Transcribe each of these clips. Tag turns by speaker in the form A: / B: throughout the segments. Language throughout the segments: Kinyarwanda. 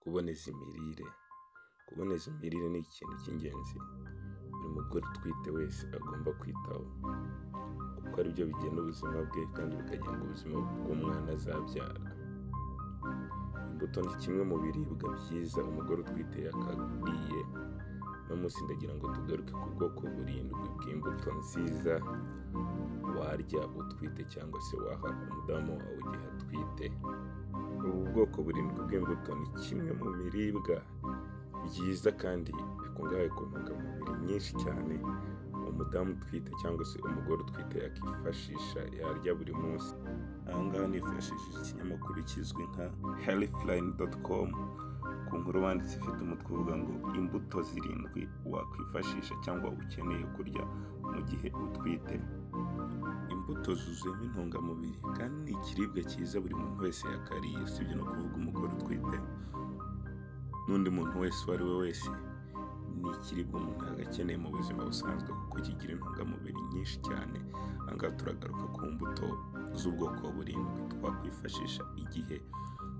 A: Kuboneza imirire. Kuboneza imirire ni ikintu cy'ingenzi buri mugore utwite wese agomba kwitaho, kuko ari byo bigena ubuzima bwe kandi bikagenga ubuzima bw'umwana azabyara. Imbuto ni kimwe mu biribwa byiza umugore utwite yakaguriye. Uno munsi ndagira ngo tugaruke ku bwoko burindwi bw'imbuto nziza warya utwite cyangwa se waha umudamu wawe igihe atwite. Ubu bwoko burindwi bw'imbuto ni kimwe mu biribwa byiza kandi bikungahaye ku ntungamubiri nyinshi cyane umudamu utwite cyangwa se umugore utwite yakifashisha yarya buri munsi. Aha ngaha nifashishije ikinyamakuru kizwi nka healthline.com ku nkuru banditse ifite umutwe uvuga ngo imbuto zirindwi wakwifashisha cyangwa ukeneye kurya mu gihe utwite. Imbuto zuzuyemo intungamubiri kandi ni ikiribwa cyiza buri muntu wese yakariye, usibye no kuvuga umugore utwite n'undi muntu wese uwo ari we wese. Ni ikiribwa umuntu agakeneye mu buzima busanzwe kuko kigira intungamubiri nyinshi cyane. Aha ngaha turagaruka ku mbuto z'ubwoko burindwi twakwifashisha igihe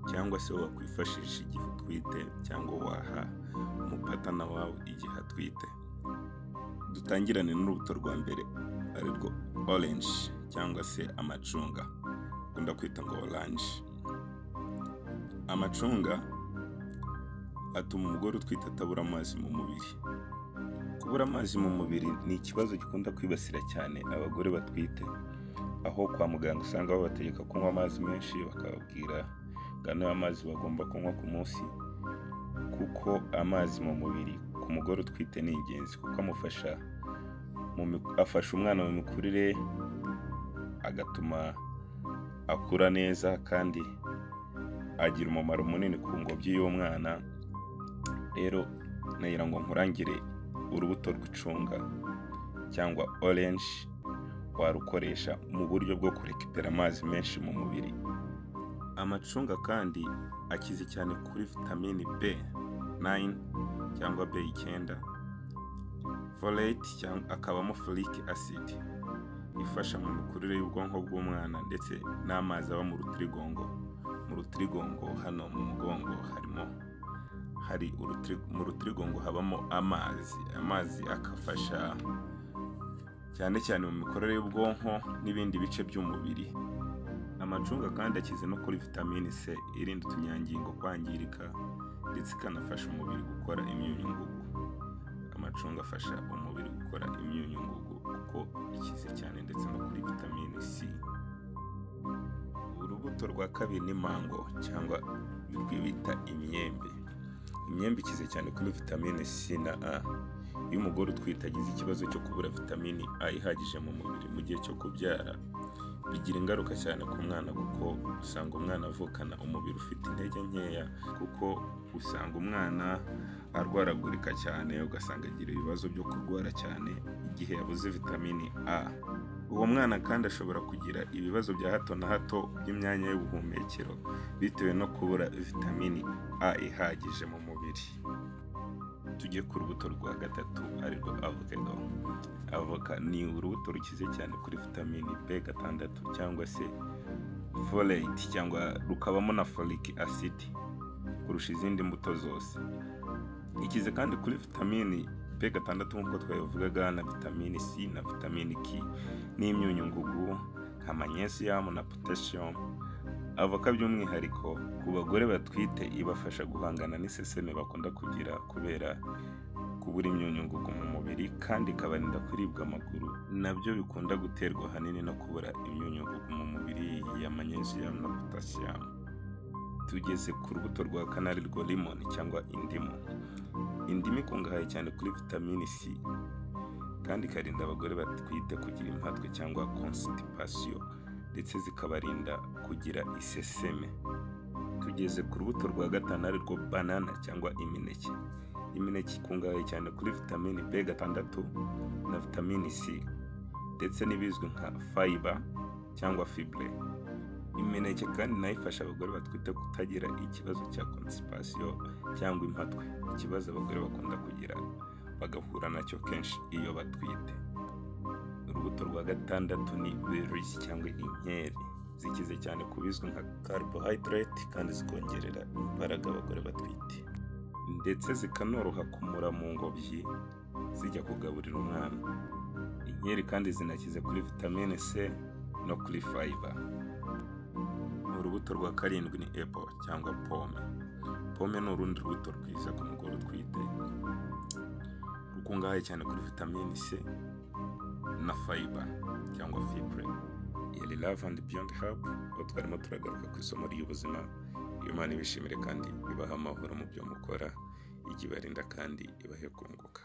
A: cyangwa se wakwifashisha igihe utwite cyangwa waha umupatana wawe igihe atwite. Dutangirane n'urubuto rwa mbere ari rwo orange cyangwa se amacunga, ukunda kwita ngo orange. Amacunga atuma umugore utwite atabura amazi mu mubiri. Kubura amazi mu mubiri ni ikibazo gikunda kwibasira cyane abagore batwite, aho kwa muganga usanga babategeka kunywa amazi menshi, bakababwira ingano y'amazi bagomba kunywa ku munsi, kuko amazi mu mubiri ku mugore utwite ni ingenzi kuko afasha umwana mu mikurire, agatuma akura neza kandi agira umumaro munini ku ngobyi y'umwana. Rero nagira ngo nkurangire urubuto rw'icunga cyangwa orange warukoresha mu buryo bwo kurekipera amazi menshi mu mubiri. Amacunga kandi akize cyane kuri vitamini B9 cyangwa B9, folate cyangwa akabamo folic acid ifasha mu mikurire y'ubwonko bw'umwana, ndetse n'amazi aba mu rutirigongo. Mu rutirigongo hano mu mugongo mu rutirigongo habamo amazi akafasha cyane cyane mu mikorere y'ubwonko n'ibindi bice by'umubiri. Amacunga kandi akize no kuri vitamini C irinda utunyangingo kwangirika ndetse ikanafasha umubiri gukora imyunyungugu. Amacunga afasha umubiri gukora imyunyungugu kuko ikize cyane ndetse no kuri vitamini C. Urubuto rwa kabiri ni mango cyangwa bita imyembe. Imyembe ikize cyane kuri vitamini C na A. Iyo umugore utwite agize ikibazo cyo kubura vitamini A ihagije mu mubiri mu gihe cyo kubyara, bigira ingaruka cyane ku mwana kuko usanga umwana avukana umubiri ufite intege nkeya, kuko usanga umwana arwaragurika cyane, ugasanga agira ibibazo byo kurwara cyane igihe yabuze vitamini A. Uwo mwana kandi ashobora kugira ibibazo bya hato na hato by'imyanya y'ubuhumekero bitewe no kubura vitamini A ihagije mu mubiri. Tujye ku rubuto rwa gatatu ari rwo avocado. Avoka ni urubuto rukize cyane kuri vitamini B6 cyangwa se folate, cyangwa rukabamo na folic acid kurusha izindi mbuto zose. Ikize kandi kuri vitamini B6 nk'uko twabivugaga, na vitamini C na vitamini K n'imyunyungugu nka magnesium na potassium. Avoka by'umwihariko ku bagore batwite ibafasha guhangana n'iseseme bakunda kugira kubera kubura imyunyungugu mu mubiri, kandi ikabarinda kuribwa amaguru, nabyo bikunda guterwa ahanini no kubura imyunyungugu mu mubiri ya magnesium na potassium. Tugeze ku rubuto rwa kane ari rwo lemon cyangwa indimu. Indimu ikungahaye cyane kuri vitamini C kandi ikarinda abagore batwite kugira impatwe cyangwa constipation, ndetse zikabarinda kugira iseseme. Tugeze ku rubuto rwa gatanu ari rwo banana cyangwa imineke. Imineke ikungahaye cyane kuri vitamini B6 na vitamini C ndetse n'ibizwi nka fiber cyangwa fibre. Imineke kandi nayo ifasha abagore batwite kutagira ikibazo cya constipation cyangwa impatwe, ikibazo abagore bakunda kugira bagahura nacyo kenshi iyo batwite. Urubuto rwa gatandatu ni berries cyangwa inkeri. zikize cyane ku bizwi nka carbohydrate kandi zikongerera imbaraga abagore batwite, ndetse zikanoroha kumura mu ngobyi zijya kugaburira umwana. Inkeri kandi zinakize kuri vitamine C no kuri fiber. Urubuto rwa karindwi ni apple cyangwa pome. Pome ni urundi rubuto rwiza ku mugore utwite, rukungahaye cyane kuri vitamine C na fiber cyangwa fibre. Yari Love and Beyond Hub, aho twarimo turagaruka ku isomo ry'ubuzima. Imana ibishimire kandi ibaha amahoro mu byo mukora, igibarinda kandi ibahe kunguka.